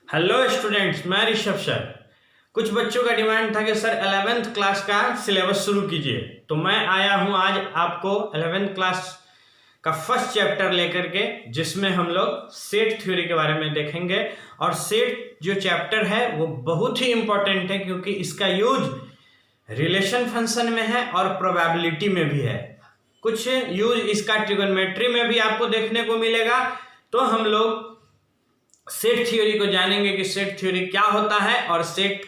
Hello students, मैं Rishabh sir. कुछ बच्चों का डिमांड था कि सर 11th क्लास का सिलेबस शुरू कीजिए, तो मैं आया हूं आज आपको 11th क्लास का फर्स्ट चैप्टर लेकर के, जिसमें हम लोग सेट थ्योरी के बारे में देखेंगे। और सेट जो चैप्टर है वो बहुत ही इंपॉर्टेंट है, क्योंकि इसका यूज रिलेशन फंक्शन में है और प्रोबेबिलिटी में भी है। कुछ यूज इसका ट्रिगोनोमेट्री में भी आपको देखने को मिलेगा। तो हम लोग सेट थ्योरी को जानेंगे कि सेट थ्योरी क्या होता है और सेट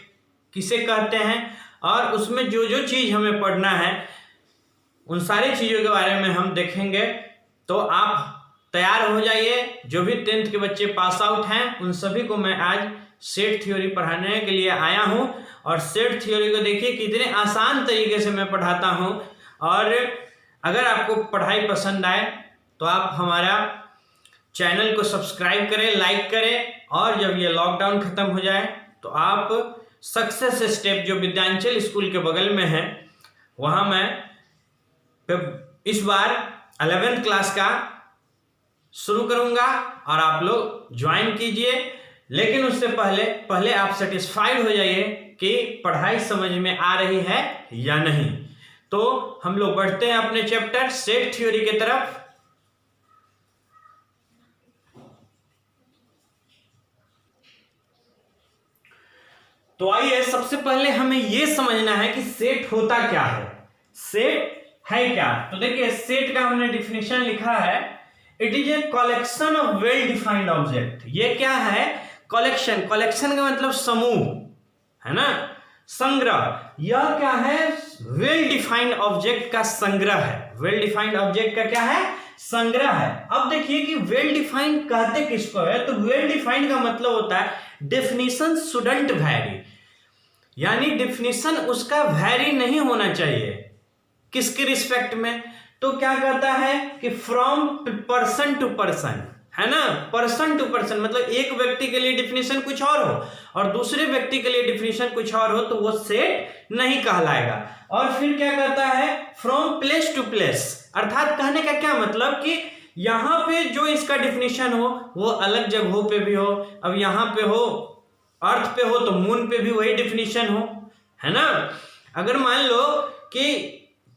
किसे कहते हैं, और उसमें जो जो चीज हमें पढ़ना है उन सारी चीजों के बारे में हम देखेंगे। तो आप तैयार हो जाइए। जो भी 10th के बच्चे पास आउट हैं उन सभी को मैं आज सेट थ्योरी पढ़ाने के लिए आया हूं। और सेट थ्योरी को देखिए कितने आसान तरीके से मैं पढ़ाता हूं। और अगर आपको पढ़ाई पसंद आए तो आप हमारा चैनल को सब्सक्राइब करें, लाइक करें। और जब ये लॉकडाउन खत्म हो जाए तो आप सक्सेस स्टेप जो विद्यांचल स्कूल के बगल में है, वहां मैं इस बार 11th क्लास का शुरू करूंगा और आप लोग ज्वाइन कीजिए। लेकिन उससे पहले आप सेटिस्फाइड हो जाइए कि पढ़ाई समझ में आ रही है या नहीं। तो हम लोग बढ़ते हैं अपने चैप्टर सेट थ्योरी की तरफ। तो आइए, सबसे पहले हमें यह समझना है कि सेट होता क्या है, सेट है क्या। तो देखिए, सेट का हमने डिफिनेशन लिखा है, it is a collection of well defined object. ये क्या है? कलेक्शन। कलेक्शन का मतलब समूह है ना, संग्रह। यह क्या है? वेल डिफाइंड ऑब्जेक्ट का संग्रह है। वेल डिफाइंड ऑब्जेक्ट का क्या है? संग्रह है। अब देखिए कि वेल डिफाइंड कहते किसको है, तो वेल डिफाइंड का मतलब होता है डेफिनेशन शुडंट वैरी, यानी डेफिनेशन उसका वैरी नहीं होना चाहिए। किसके रिस्पेक्ट में? तो क्या कहता है कि फ्रॉम पर्सन टू पर्सन, है ना। पर्सन टू पर्सन मतलब एक व्यक्ति के लिए डेफिनेशन कुछ और हो और दूसरे व्यक्ति के लिए डेफिनेशन कुछ और हो, तो वो सेट नहीं कहलाएगा। और फिर क्या कहता है? फ्रॉम प्लेस टू प्लेस, अर्थात कहने का क्या मतलब कि यहां पे जो इसका डेफिनेशन हो वो अलग जगहों पे भी हो। अब यहां पे हो, अर्थ पे हो, तो मून पे भी वही डेफिनेशन हो, है ना। अगर मान लो कि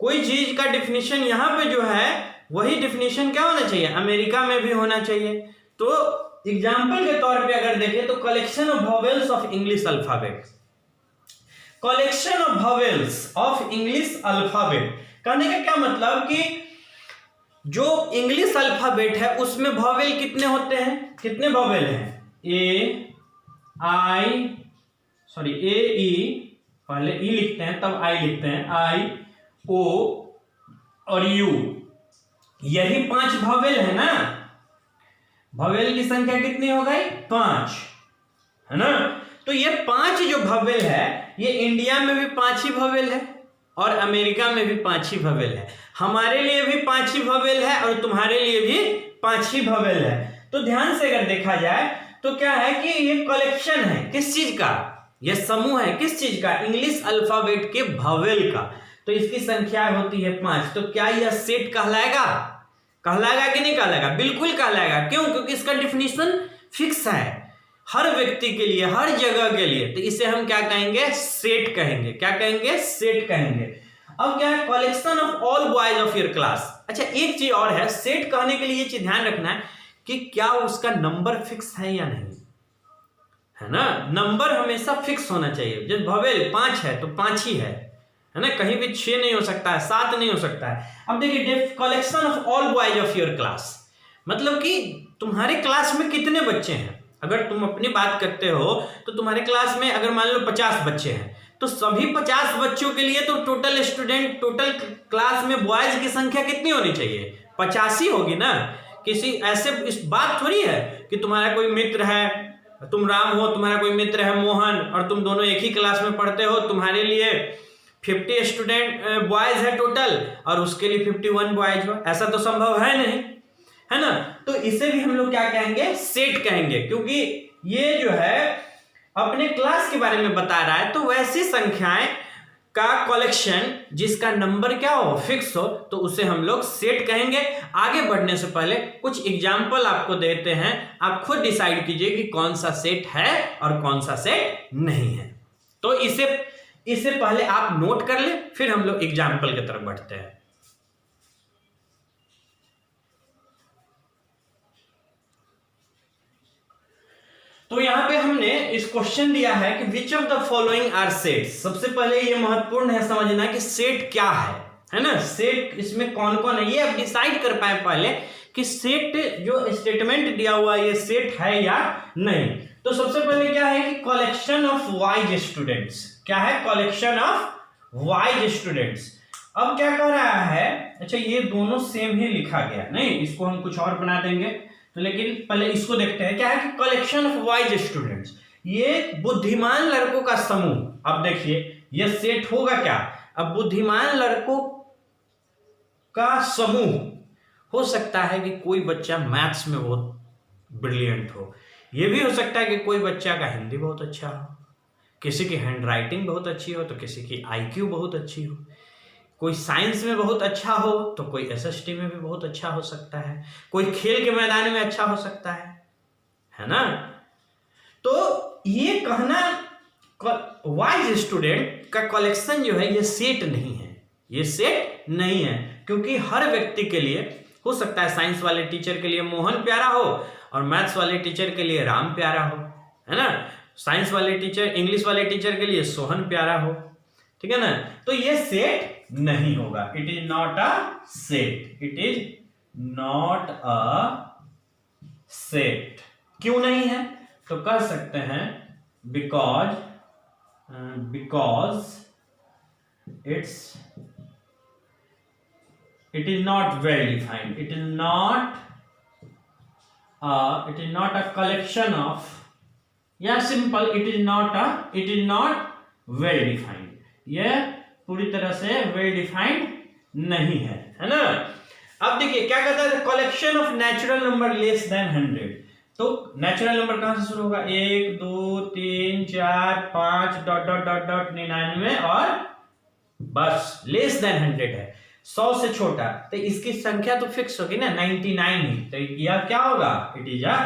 कोई चीज का डेफिनेशन यहां पे जो है वही डेफिनेशन क्या होना चाहिए? अमेरिका में भी होना चाहिए। तो एग्जांपल के तौर पे अगर देखें तो collection of vowels of English alphabet, collection of vowels of English alphabet कहने का क्या मतलब कि जो इंग्लिश अल्फाबेट है उसमें वॉवेल कितने होते हैं? कितने वॉवेल हैं? ए ई, पहले ई लिखते हैं तब आई लिखते हैं, आई ओ और यू, यही 5 वॉवेल है ना। वॉवेल की संख्या कितनी हो गई? 5, है ना। तो ये 5 जो वॉवेल है, ये इंडिया में भी 5 ही वॉवेल है और अमेरिका में भी 5 ही वॉवेल है। हमारे लिए भी 5 ही वॉवेल है और तुम्हारे लिए भी 5 ही वॉवेल है। तो ध्यान से अगर देखा जाए तो क्या है कि ये कलेक्शन है किस चीज का? ये समूह है किस चीज का? इंग्लिश अल्फाबेट के वॉवेल का। तो इसकी संख्या होती है 5। तो क्या यह सेट कहलाएगा? कहलाएगा कि नहीं कहलाएगा? बिल्कुल कहलाएगा। क्यों? क्योंकि इसका डिफिनीशन फिक्स है हर व्यक्ति के लिए, हर जगह के लिए। तो इसे हम क्या कहेंगे? सेट कहेंगे। क्या कहेंगे? सेट कहेंगे। अब क्या है? Collection of all boys of your class. अच्छा, एक चीज और है, सेट कहने के लिए ये चीज ध्यान रखना है कि क्या उसका नंबर फिक्स है या नहीं, है ना। नंबर हमेशा फिक्स होना चाहिए। जब वॉवेल 5 है तो 5 ही है ना। कहीं भी 6 नहीं हो सकता है, 7 नहीं हो सकता है। अब देखिए, collection of all boys of your class मतलब कि तुम्हारे क्लास में कितने बच्चे हैं। अगर तुम अपनी बात करते हो तो तुम्हारे क्लास में अगर मान लो 50 बच्चे हैं, तो सभी 50 बच्चों के लिए तो टोटल स्टूडेंट, टोटल क्लास में बॉयज की संख्या कितनी होनी चाहिए? 50 ही होगी ना। किसी ऐसे इस बात थोड़ी है कि तुम्हारा कोई मित्र है, तुम राम हो, तुम्हारा कोई मित्र है मोहन, और तुम दोनों एक ही क्लास में पढ़ते हो, तुम्हारे लिए 50 स्टूडेंट बॉयज है टोटल और उसके लिए 51 बॉयज हो। ऐसा तो संभव है नहीं, है ना। तो इसे भी हम लोग क्या कहेंगे? सेट कहेंगे, क्योंकि ये जो है अपने क्लास के बारे में बता रहा है। तो वैसी संख्याएं का कलेक्शन जिसका नंबर क्या हो, फिक्स हो, तो उसे हम लोग सेट कहेंगे। आगे बढ़ने से पहले कुछ एग्जाम्पल आपको देते हैं, आप खुद डिसाइड कीजिए कि कौन सा सेट है और कौन सा सेट नहीं है। तो इसे पहले आप नोट कर ले, फिर हम लोग एग्जाम्पल की तरफ बढ़ते हैं। तो यहां पे हमने इस क्वेश्चन दिया है कि which of the following are sets. सबसे पहले ये महत्वपूर्ण है समझना कि सेट क्या है ना, सेट इसमें कौन कौन है, ये आप डिसाइड कर पाए पहले कि सेट जो स्टेटमेंट दिया हुआ ये सेट है या नहीं। तो सबसे पहले क्या है कि कलेक्शन ऑफ वाइज स्टूडेंट्स, क्या है, कलेक्शन ऑफ वाइज स्टूडेंट्स। अब क्या कह रहा है, अच्छा ये दोनों सेम ही लिखा गया, नहीं इसको हम कुछ और बना देंगे, तो लेकिन पहले इसको देखते हैं। क्या है कि कलेक्शन ऑफ वाइज स्टूडेंट्स, ये बुद्धिमान लड़कों का समूह। अब देखिए ये सेट होगा क्या, अब बुद्धिमान लड़कों का समूह हो सकता है कि कोई बच्चा मैथ्स में बहुत ब्रिलियंट हो, यह भी हो सकता है कि कोई बच्चा का हिंदी बहुत अच्छा हो, किसी की हैंडराइटिंग बहुत अच्छी हो तो किसी की आईक्यू बहुत अच्छी हो, कोई साइंस में बहुत अच्छा हो तो कोई एसएसटी में भी बहुत अच्छा हो सकता है, कोई खेल के मैदान में अच्छा हो सकता है ना। तो ये कहना वाइज स्टूडेंट का कलेक्शन जो है ये सेट नहीं है, ये सेट नहीं है, क्योंकि हर व्यक्ति के लिए हो सकता है साइंस वाले टीचर के लिए मोहन प्यारा हो और मैथ्स वाले टीचर के लिए राम प्यारा हो, है ना, साइंस वाले टीचर, इंग्लिश वाले टीचर के लिए सोहन प्यारा हो, ठीक है ना। तो ये सेट नहीं होगा, it is not a set, it is not a set. क्यों नहीं है, तो कह सकते हैं because it is not well defined, it is not a collection of, या simple it is not well defined, यह पूरी तरह से well defined नहीं है ना। अब देखिए क्या कहता है, collection of natural number less than 100। तो नेचुरल नंबर कहां से शुरू होगा, 1 2 3 4 5 डॉट डॉट डॉट डॉट 99 और बस लेस देन 100 है, 100 से छोटा, तो इसकी संख्या तो फिक्स होगी ना 99 ही, तो यह क्या होगा, इट इज अ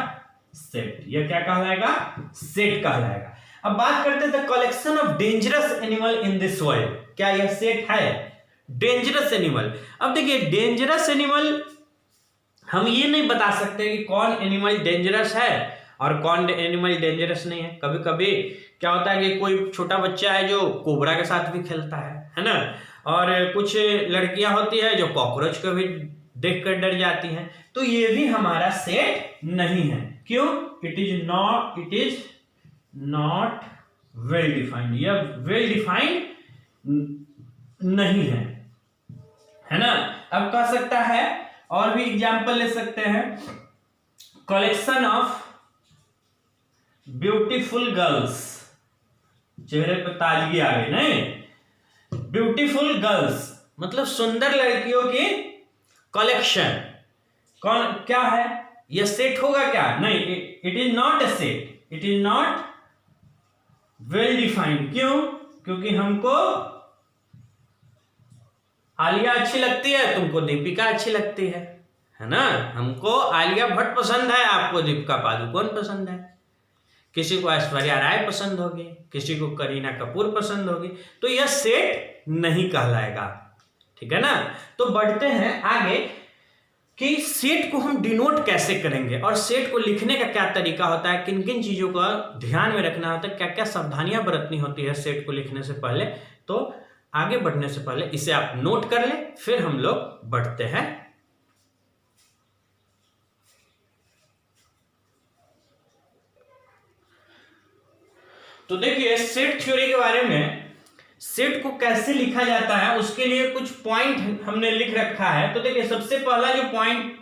सेट, यह क्या कहलाएगा, सेट कहलाएगा। अब बात करते थे collection of dangerous animal in this world, क्या यह सेट है, डेंजरस एनिमल। अब देखिए डेंजरस एनिमल हम ये नहीं बता सकते कि कौन एनिमल डेंजरस है और कौन एनिमल डेंजरस नहीं है। कभी कभी क्या होता है कि कोई छोटा बच्चा है जो कोबरा के साथ भी खेलता है ना, और कुछ लड़कियां होती है जो कॉकरोच को भी देखकर डर जाती हैं, तो ये भी हमारा सेट नहीं है। क्यों, it is not well defined, यह वेल डिफाइंड नहीं है ना। अब कह सकता है और भी एग्जाम्पल ले सकते हैं, कलेक्शन ऑफ ब्यूटीफुल गर्ल्स, चेहरे पर ताजगी आ गई, नहीं, ब्यूटीफुल गर्ल्स मतलब सुंदर लड़कियों की कलेक्शन, कौन क्या है, यह सेट होगा क्या, नहीं, it is not a set, it is not well defined. क्यों, क्योंकि हमको आलिया अच्छी लगती है, तुमको दीपिका अच्छी लगती है ना, हमको आलिया भट्ट पसंद है, आपको दीपिका पादुकोण पसंद है, किसी को ऐश्वर्या राय पसंद होगी, किसी को करीना कपूर पसंद होगी, तो यह सेट नहीं कहलाएगा, ठीक है ना। तो बढ़ते हैं आगे कि सेट को हम डिनोट कैसे करेंगे और सेट को लिखने का क्या तरीका होता है, किन किन चीजों का ध्यान में रखना होता है, क्या क्या सावधानियां बरतनी होती है सेट को लिखने से पहले। तो आगे बढ़ने से पहले इसे आप नोट कर लें, फिर हम लोग बढ़ते हैं। तो देखिए सेट थ्योरी के बारे में, सेट को कैसे लिखा जाता है उसके लिए कुछ पॉइंट हमने लिख रखा है। तो देखिए सबसे पहला जो पॉइंट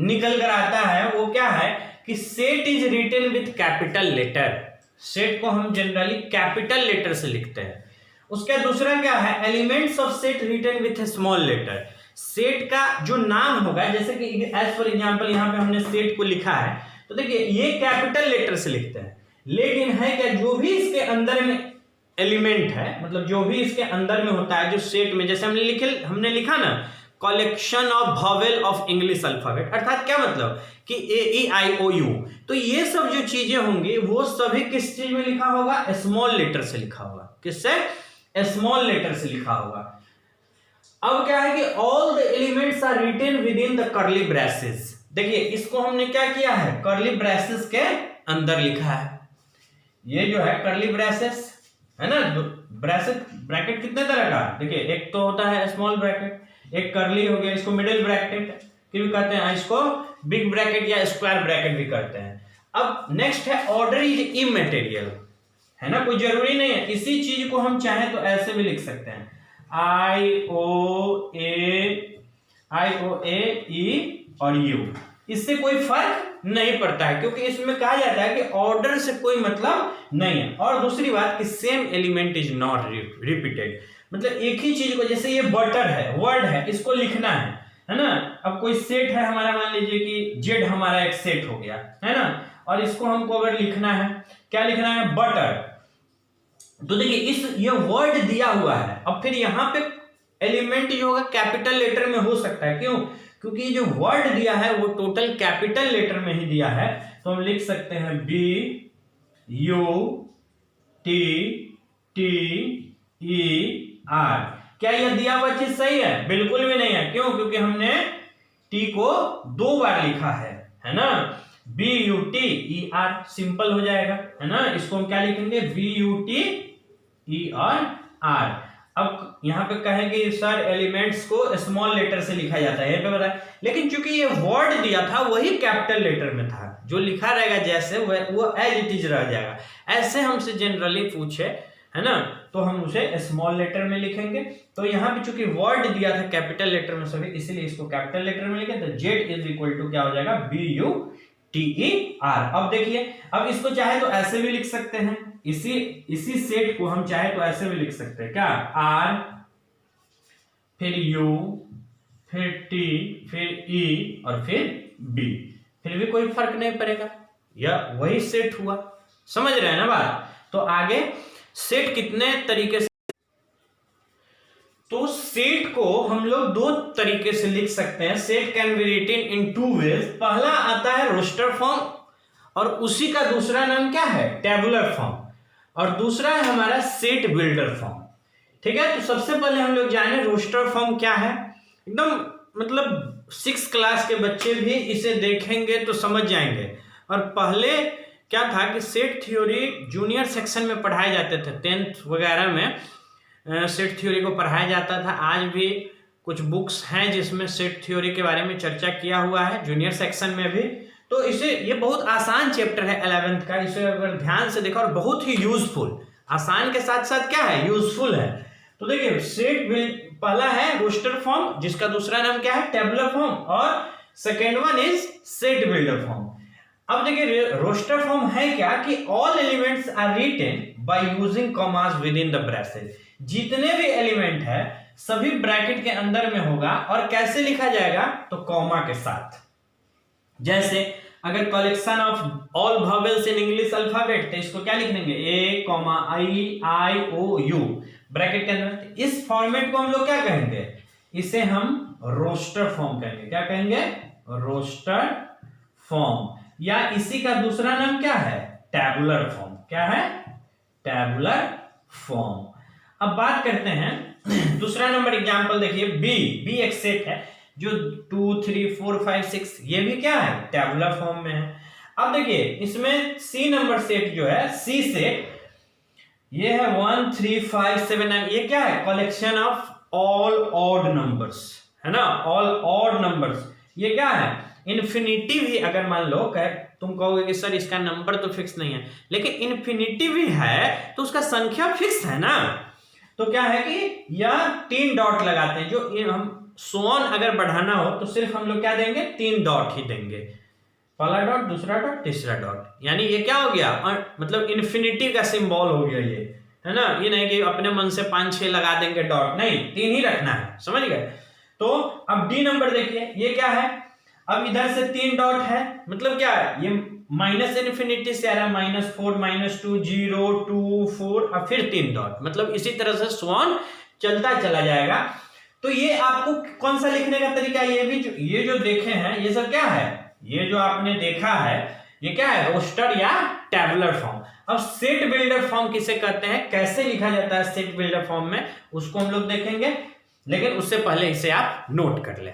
निकल कर आता है वो क्या है कि set is written with capital letter, set को हम जनरली कैपिटल लेटर से लिखते हैं। उसका दूसरा क्या है, elements of set written with small letter, set का जो नाम होगा, जैसे कि एज फॉर एग्जांपल यहाँ पे हमने सेट को लिखा है, तो देखिए ये कैपिटल लेटर से लिखते हैं, लेकिन है क्या जो भी इसके अंदर में एलिमेंट है, मतलब जो भी इसके अंदर में होता है, जो सेट में, जैसे हमने लिखा ना collection of vowel of English alphabet, अर्थात क्या मतलब कि AEIOU, तो ये सब जो चीजें होंगी वो सभी किस चीज में लिखा होगा, स्मॉल लेटर से लिखा होगा। किससे? स्मॉल लेटर से लिखा होगा। अब क्या है कि all the elements are written within the curly braces. देखिए इसको हमने क्या किया है, कर्ली ब्रेसेस के अंदर लिखा है। ये जो है कर्ली ब्रेसेस है ना, ब्रैकेट कितने तरह का, देखिए एक तो होता है स्मॉल ब्रैकेट, एक कर्ली हो गया, इसको मिडिल ब्रैकेट भी कहते हैं, इसको बिग ब्रैकेट या स्क्वायर ब्रैकेट भी कहते हैं। अब नेक्स्ट है ऑर्डर इज इमैटेरियल, है ना, कोई जरूरी नहीं है। इसी चीज को हम चाहे तो ऐसे भी लिख सकते हैं, IOAE और U, इससे कोई फर्क नहीं पड़ता है, क्योंकि इसमें कहा जाता है कि ऑर्डर से कोई मतलब नहीं है। और दूसरी बात कि same element is not repeated, मतलब एक ही चीज को, जैसे ये बटर है, वर्ड है, इसको लिखना है ना। अब कोई सेट है हमारा, मान लीजिए कि जेड हमारा एक सेट हो गया है ना, और इसको हमको अगर लिखना है, क्या लिखना है, बटर, तो देखिए ये वर्ड दिया हुआ है। अब फिर यहाँ पे एलिमेंट जो होगा कैपिटल लेटर में हो सकता है, क्यों, क्योंकि जो वर्ड दिया है वो टोटल कैपिटल लेटर में ही दिया है। तो हम लिख सकते हैं BUTTER। क्या यह दिया हुआ चीज सही है? बिल्कुल भी नहीं है। क्यों? क्योंकि हमने टी को 2 बार लिखा है ना। BUTER सिंपल हो जाएगा, है ना। इसको हम क्या लिखेंगे, BUTER। अब यहां पे कहेंगे सर एलिमेंट्स को स्मॉल लेटर से लिखा जाता है, यहीं पे बताया, लेकिन चूंकि ये वर्ड दिया था वही कैपिटल लेटर में था, जो लिखा रहेगा जैसे वो एज इट इज रह जाएगा। ऐसे हमसे जनरली पूछे, है ना, तो हम उसे स्मॉल लेटर में लिखेंगे। तो यहाँ पे चूंकि वर्ड दिया था कैपिटल लेटर में सभी, इसीलिए इसको कैपिटल लेटर में लिखे। तो जेड इज इक्वल टू क्या हो जाएगा, BUTER। अब देखिए, अब इसको चाहे तो ऐसे भी लिख सकते हैं, इसी सेट को हम चाहे तो ऐसे भी लिख सकते हैं, क्या, R फिर U फिर T फिर E और फिर B, फिर भी कोई फर्क नहीं पड़ेगा, यह वही सेट हुआ। समझ रहे हैं ना बात। तो आगे सेट कितने तरीके से, तो सेट को हम लोग 2 तरीके से लिख सकते हैं। Set can be written in 2 ways. पहला आता है रोस्टर फॉर्म, और उसी का दूसरा नाम क्या है, टेबुलर फॉर्म, और दूसरा है हमारा सेट बिल्डर फॉर्म। ठीक है, तो सबसे पहले हम लोग जाने रोस्टर फॉर्म क्या है। एकदम मतलब 6 क्लास के बच्चे भी इसे देखेंगे तो समझ जाएंगे। और पहले क्या था कि सेट थ्योरी जूनियर सेक्शन में पढ़ाए जाते थे, 10th वगैरह में सेट थ्योरी को पढ़ाया जाता था। आज भी कुछ बुक्स हैं जिसमें सेट थ्योरी के बारे में चर्चा किया हुआ है, जूनियर सेक्शन में भी। तो इसे, ये बहुत आसान चैप्टर है 11th का, इसे अगर ध्यान से देखा, और बहुत ही यूजफुल, आसान के साथ साथ क्या है, यूजफुल है। तो देखिए सेट पहला है रोस्टर फॉर्म, जिसका दूसरा नाम क्या है, टेबुलर फॉर्म, और second one is set builder form. अब देखिए रोस्टर फॉर्म है क्या कि all elements are written by using commas within the bracket. जितने भी एलिमेंट है सभी ब्रैकेट के अंदर में होगा, और कैसे लिखा जाएगा, तो कॉमा के साथ। जैसे अगर collection of all vowels in English alphabet, तो इसको क्या लिखेंगे, AIOU ब्रैकेट के अंदर। इस फॉर्मेट को हम लोग क्या कहेंगे, इसे हम रोस्टर फॉर्म कहेंगे। क्या कहेंगे, रोस्टर फॉर्म, या इसी का दूसरा नाम क्या है, टैबुलर फॉर्म। क्या है, टैबुलर फॉर्म। अब बात करते हैं दूसरा नंबर एग्जांपल। देखिए बी एक सेट है जो 2 3 4 5 6, ये भी क्या है, टैबुलर फॉर्म में है। अब देखिए इसमें सी नंबर सेट जो है, सी सेट, ये है 1 3 5 7 9, ये क्या है, collection of all odd numbers, है ना, ऑल ऑड नंबर्स। ये क्या है, इन्फिनिटी भी अगर मान लो तुम कहोगे कि सर इसका नंबर तो फिक्स नहीं है, लेकिन इन्फिनिटी भी है तो उसका संख्या फिक्स है ना। तो क्या है कि यह 3 डॉट लगाते हैं, जो हम सोन अगर बढ़ाना हो तो सिर्फ हम लोग क्या देंगे, 3 डॉट ही देंगे, पहला डॉट, दूसरा डॉट, तीसरा डॉट। यानी ये क्या हो गया, मतलब इन्फिनिटी का सिंबल हो गया ये, है ना। ये नहीं कि अपने मन से 5-6 लगा देंगे डॉट, नहीं, 3 ही रखना है, समझ गए। तो अब डी नंबर देखिए, ये क्या है, अब इधर से 3 डॉट है, मतलब क्या है, ये माइनस इन्फिनिटी से आ रहा है -4 -2 0 2 4 और फिर 3 डॉट, मतलब इसी तरह से स्वान चलता चला जाएगा। तो ये आपको कौन सा लिखने का तरीका है, ये जो देखे हैं ये सब क्या है, ये जो आपने देखा है ये क्या है, रोस्टर या टैबुलर फॉर्म। अब सेट बिल्डर फॉर्म किसे कहते हैं, कैसे लिखा जाता है सेट बिल्डर फॉर्म में, उसको हम लोग देखेंगे, लेकिन उससे पहले इसे आप नोट कर ले।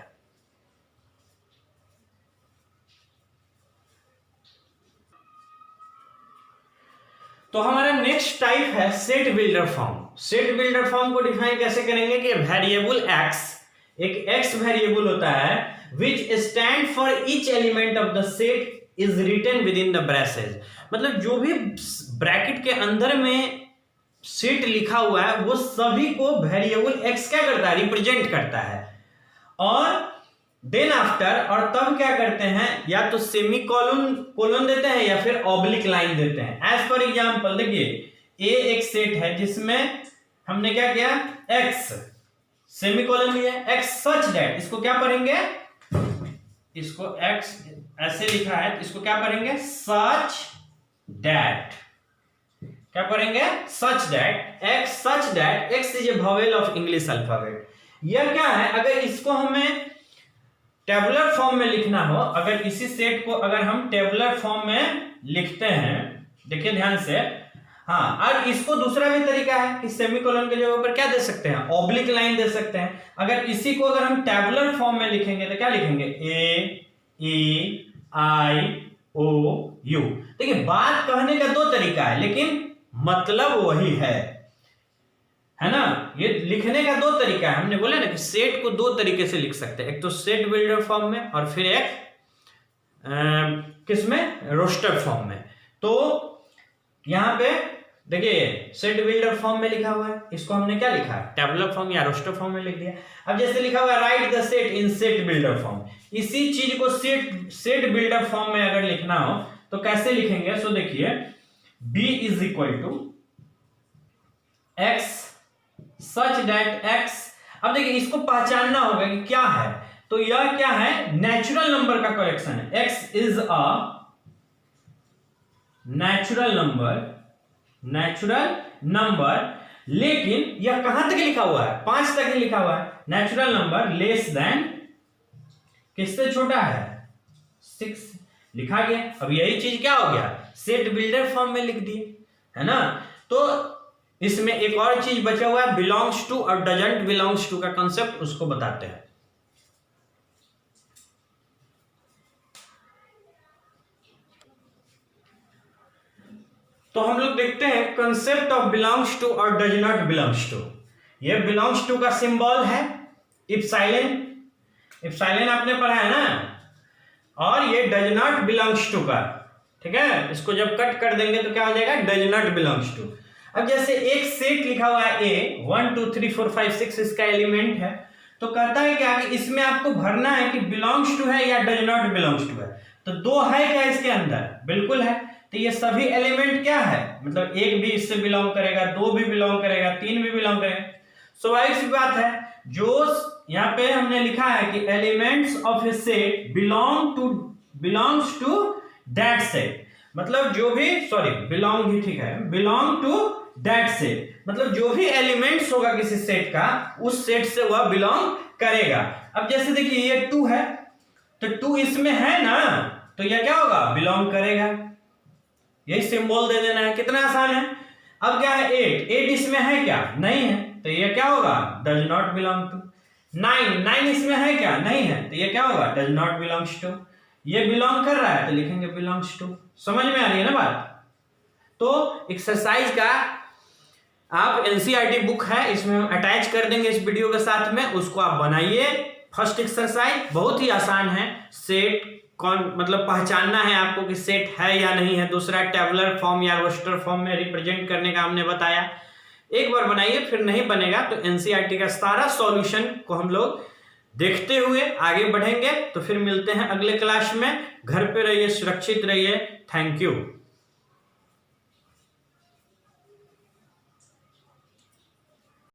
तो हमारा नेक्स्ट टाइप है set builder form. Set builder form को डिफाइन कैसे करेंगे कि वेरिएबल x, एक x वेरिएबल होता है which stand for each element of the set is written within the braces, मतलब जो भी ब्रैकेट के अंदर में सेट लिखा हुआ है वो सभी को वेरिएबल x क्या करता है, रिप्रेजेंट करता है। और देन आफ्टर, और तब क्या करते हैं, या तो सेमी कोलन देते हैं या फिर ऑब्लिक लाइन देते हैं। एज फॉर एग्जांपल देखिए ए एक सेट है जिसमें हमने क्या किया, x सेमी कोलन लिया, x सच दैट, इसको क्या पढ़ेंगे, इसको x ऐसे लिखा है, इसको क्या पढ़ेंगे, सच दैट, क्या पढ़ेंगे, सच that, x such that x is a vowel of English alphabet. यह क्या है, अगर इसको हमें टेबुलर फॉर्म में लिखना हो, अगर इसी सेट को अगर हम टेबुलर फॉर्म में लिखते हैं, देखिए ध्यान से, हाँ, और इसको दूसरा भी तरीका है कि सेमीकोलन के जगह पर क्या दे सकते हैं, ऑब्लिक लाइन दे सकते हैं। अगर इसी को अगर हम टेबुलर फॉर्म में लिखेंगे तो क्या लिखेंगे, ए ई आई ओ यू। देखिए बात कहने का दो तरीका है लेकिन मतलब वही है ना, ये लिखने का दो तरीका है। हमने बोला ना कि सेट को दो तरीके से लिख सकते हैं, एक तो सेट बिल्डर फॉर्म में और फिर एक किसमें, रोस्टर फॉर्म में। तो यहां पे देखिए सेट बिल्डर फॉर्म में लिखा हुआ है, इसको हमने क्या लिखा है, टेबुलर फॉर्म या रोस्टर फॉर्म में लिख दिया। अब जैसे लिखा हुआ है right the set in set builder form, इसी चीज को सेट बिल्डर फॉर्म में अगर लिखना हो तो कैसे लिखेंगे, सो देखिए b is equal to x such that x। अब देखिए इसको पहचानना होगा कि क्या है, तो यह क्या है, नेचुरल नंबर का कलेक्शन है। x is a natural number, लेकिन यह कहां तक लिखा हुआ है, 5 तक ही लिखा हुआ है। नेचुरल नंबर लेस देन किससे छोटा है, 6 लिखा गया। अब यही चीज क्या हो गया, सेट बिल्डर फॉर्म में लिख दिए, है ना। तो इसमें एक और चीज बचा हुआ है, बिलोंग्स टू और डजंट बिलोंग्स टू का कंसेप्ट, उसको बताते हैं। तो हम लोग देखते हैं कंसेप्ट ऑफ बिलोंग्स टू और डज नॉट बिलोंग्स टू। ये बिलोंग्स टू का सिंबल है इप्सिलॉन आपने पढ़ा है ना, और ये डज नॉट बिलोंग्स टू का, ठीक है, इसको जब कट कर देंगे तो क्या हो जाएगा, डज नॉट बिलोंग्स टू। अब जैसे एक सेट लिखा हुआ है ए 1 2 3 4 5 6 इसका एलिमेंट है, तो कहता है क्या कि इसमें आपको भरना है कि बिलोंग्स टू है या डज नॉट बिलोंग्स टू है। तो दो है क्या इसके अंदर, बिल्कुल है। तो ये सभी एलिमेंट क्या है, मतलब एक भी इससे बिलोंग करेगा, 2 भी बिलोंग करेगा, 3 भी बिलोंग करेगा। स्वाभाविक सी बात है, जो यहाँ पे हमने लिखा है कि elements of a set belongs to that set, मतलब जो भी, सॉरी बिलोंग ही ठीक है, बिलोंग टू दैट सेट, मतलब जो भी एलिमेंट्स होगा किसी सेट का, उस सेट से वह बिलोंग करेगा। अब जैसे देखिए ये 2 है, तो 2 इसमें है ना, तो यह क्या होगा, बिलोंग करेगा। यही सिंबल दे देना है, कितना आसान है। अब क्या है 8 इसमें है क्या, नहीं है, तो ये क्या होगा, डज नॉट बिलोंग टू। 9 इसमें है क्या, नहीं है, तो ये क्या होगा, डज नॉट बिलोंग्स टू। ये बिलोंग कर रहा है तो लिखेंगे बिलोंग्स टू। समझ में आ रही है ना बात। तो एक्सरसाइज का आप एनसीईआरटी बुक है, इसमें हम अटैच कर देंगे इस वीडियो के साथ में, उसको आप बनाइए। फर्स्ट एक्सरसाइज बहुत ही आसान है, सेट कौन मतलब पहचानना है आपको कि सेट है या नहीं है। दूसरा टेबुलर फॉर्म या रोस्टर फॉर्म में रिप्रेजेंट करने का हमने बताया। एक बार बनाइए, फिर नहीं बनेगा तो एनसीईआरटी का सारा सॉल्यूशन को हम लोग देखते हुए आगे बढ़ेंगे। तो फिर मिलते हैं अगले क्लास में। घर पे रहिए, सुरक्षित रहिए। Thank you.